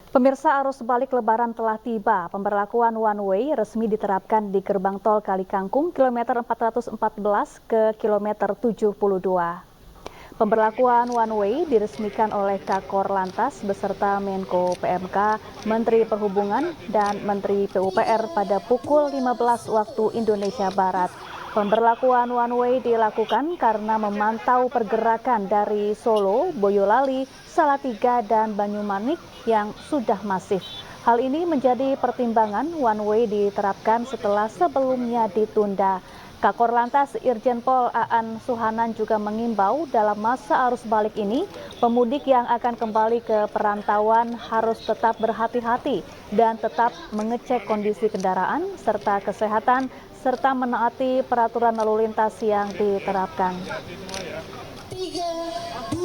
Pemirsa, arus balik Lebaran telah tiba. Pemberlakuan one way resmi diterapkan di gerbang tol Kali Kangkung kilometer 414 ke kilometer 72. Pemberlakuan one way diresmikan oleh Kakor Lantas beserta Menko PMK, Menteri Perhubungan, dan Menteri PUPR pada pukul 15 waktu Indonesia Barat. Pemberlakuan one way dilakukan karena memantau pergerakan dari Solo, Boyolali, Salatiga, dan Banyumanik yang sudah masif. Hal ini menjadi pertimbangan one way diterapkan setelah sebelumnya ditunda. Kakor Lantas Irjen Pol Aan Suhanan juga mengimbau dalam masa arus balik ini, pemudik yang akan kembali ke perantauan harus tetap berhati-hati dan tetap mengecek kondisi kendaraan serta kesehatan, serta menaati peraturan lalu lintas yang diterapkan. 3, 2,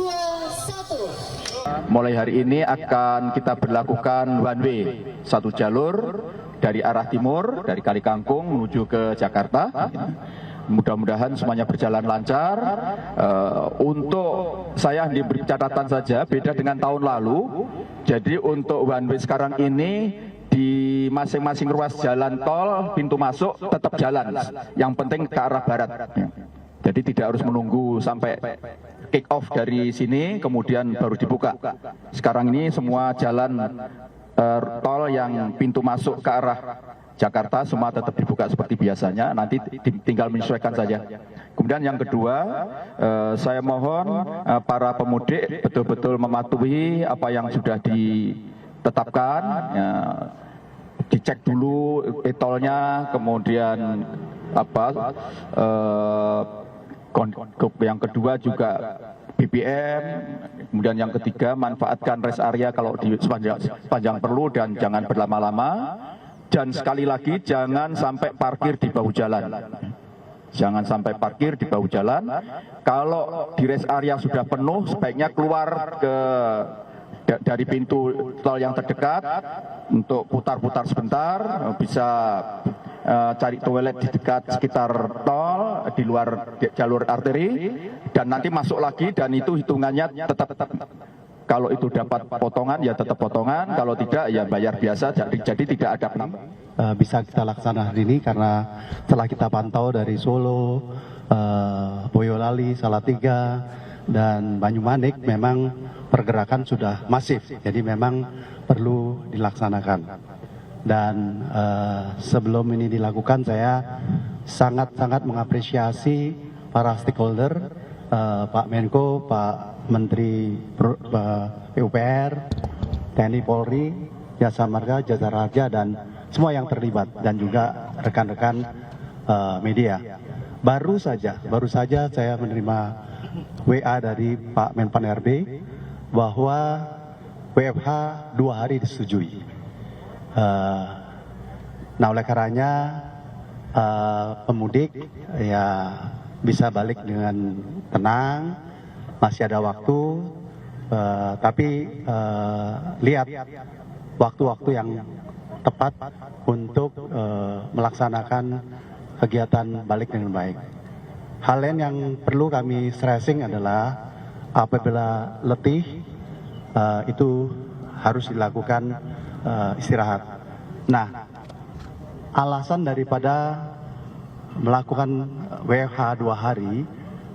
1. Mulai hari ini akan kita berlakukan one way, satu jalur dari arah timur, dari Kali Kangkung menuju ke Jakarta. Mudah-mudahan semuanya berjalan lancar. Untuk saya diberi catatan saja, beda dengan tahun lalu. Jadi untuk one way sekarang ini di masing-masing ruas jalan tol pintu masuk tetap jalan. Yang penting ke arah barat. Jadi tidak harus menunggu sampai kick off dari sini kemudian baru dibuka. Sekarang ini semua jalan tol yang pintu masuk ke arah Jakarta semua tetap dibuka seperti biasanya, nanti tinggal menyesuaikan saja. Kemudian yang kedua, saya mohon para pemudik betul-betul mematuhi apa yang sudah ditetapkan, dicek dulu e-tolnya, kemudian yang kedua juga BBM, kemudian yang ketiga manfaatkan rest area kalau di sepanjang perlu dan jangan berlama-lama. Dan sekali lagi jangan sampai parkir di bahu jalan. Jangan sampai parkir di bahu jalan. Kalau di rest area sudah penuh, sebaiknya keluar dari pintu tol yang terdekat untuk putar-putar sebentar, bisa cari toilet di dekat sekitar tol, di luar jalur arteri, dan nanti masuk lagi dan itu hitungannya tetap. Kalau itu dapat potongan ya tetap potongan, kalau tidak ya bayar biasa, jadi tidak ada penambahan. Bisa kita laksanakan hari ini karena setelah kita pantau dari Solo, Boyolali, Salatiga, dan Banyumanik memang pergerakan sudah masif, jadi memang perlu dilaksanakan. Dan sebelum ini dilakukan saya sangat-sangat mengapresiasi para stakeholder, Pak Menko, Pak Menteri PUPR, TNI Polri, Jasa Marga, Jasa Raja, dan semua yang terlibat, dan juga rekan-rekan media. Baru saja saya menerima WA dari Pak Menpan RB bahwa WFH 2 hari disetujui. Nah oleh karenanya pemudik ya bisa balik dengan tenang, masih ada waktu, tapi lihat waktu-waktu yang tepat untuk melaksanakan kegiatan balik dengan baik. Hal lain yang perlu kami stressing adalah apabila letih itu harus dilakukan istirahat. Nah, alasan daripada melakukan WFH 2 hari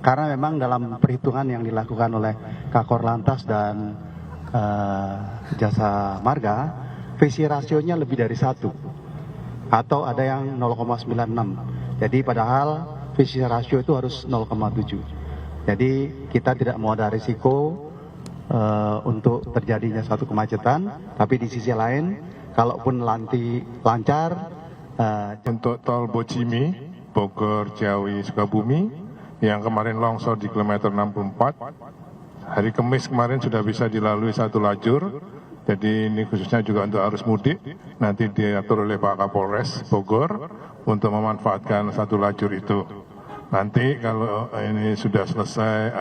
karena memang dalam perhitungan yang dilakukan oleh Kakor Lantas dan Jasa Marga, visi rasionya lebih dari 1 atau ada yang 0,96. Jadi padahal visi rasio itu harus 0,7. Jadi kita tidak mau ada risiko untuk terjadinya suatu kemacetan, tapi di sisi lain kalaupun nanti lancar untuk tol Bojimi, Bogor, Ciawi, Sukabumi yang kemarin longsor di kilometer 64, hari Kamis kemarin sudah bisa dilalui satu lajur, jadi ini khususnya juga untuk arus mudik, nanti diatur oleh Pak Kapolres Bogor untuk memanfaatkan satu lajur itu. Nanti kalau ini sudah selesai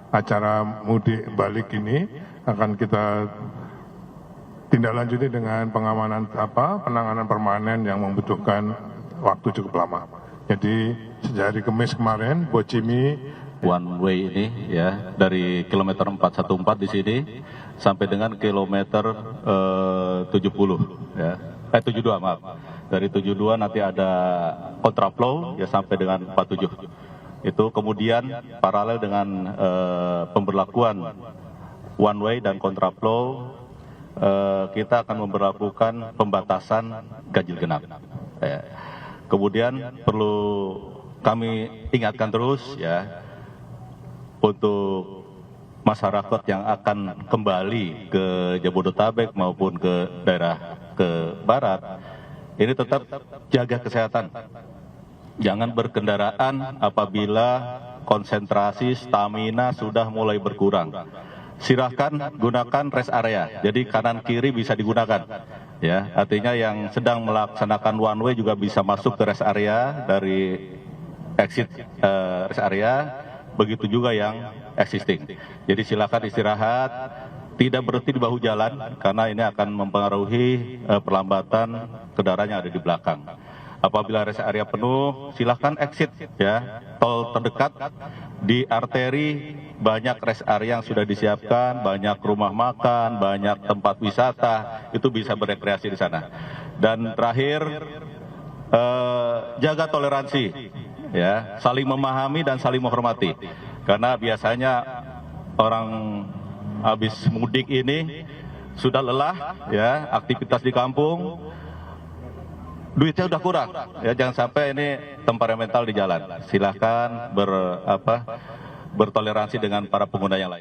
acara mudik balik ini, akan kita tindak lanjuti dengan penanganan permanen yang membutuhkan waktu cukup lama. Jadi sejak hari Kamis kemarin, Bojimi one way ini ya, dari kilometer 414 di sini sampai dengan kilometer 70 ya. 72 maaf. Dari 72 nanti ada kontraflow ya sampai dengan 47. Itu kemudian paralel dengan pemberlakuan one way dan kontraflow, kita akan memberlakukan pembatasan ganjil genap. Kemudian perlu kami ingatkan terus ya, untuk masyarakat yang akan kembali ke Jabodetabek maupun ke daerah ke barat, ini tetap jaga kesehatan. Jangan berkendaraan apabila konsentrasi stamina sudah mulai berkurang. Silahkan gunakan rest area, jadi kanan kiri bisa digunakan. Ya, artinya yang sedang melaksanakan one way juga bisa masuk ke rest area dari exit rest area. Begitu juga yang existing. Jadi silakan istirahat, tidak berhenti di bahu jalan karena ini akan mempengaruhi perlambatan kendaraan yang ada di belakang. Apabila rest area penuh, silakan exit ya. Tol terdekat di arteri banyak rest area yang sudah disiapkan, banyak rumah makan, banyak tempat wisata, itu bisa berekreasi di sana. Dan terakhir, jaga toleransi. Ya, saling memahami dan saling menghormati. Karena biasanya orang habis mudik ini sudah lelah, ya, aktivitas di kampung, duitnya udah kurang. Ya, jangan sampai ini temperamental di jalan. Silahkan bertoleransi dengan para pengguna yang lain.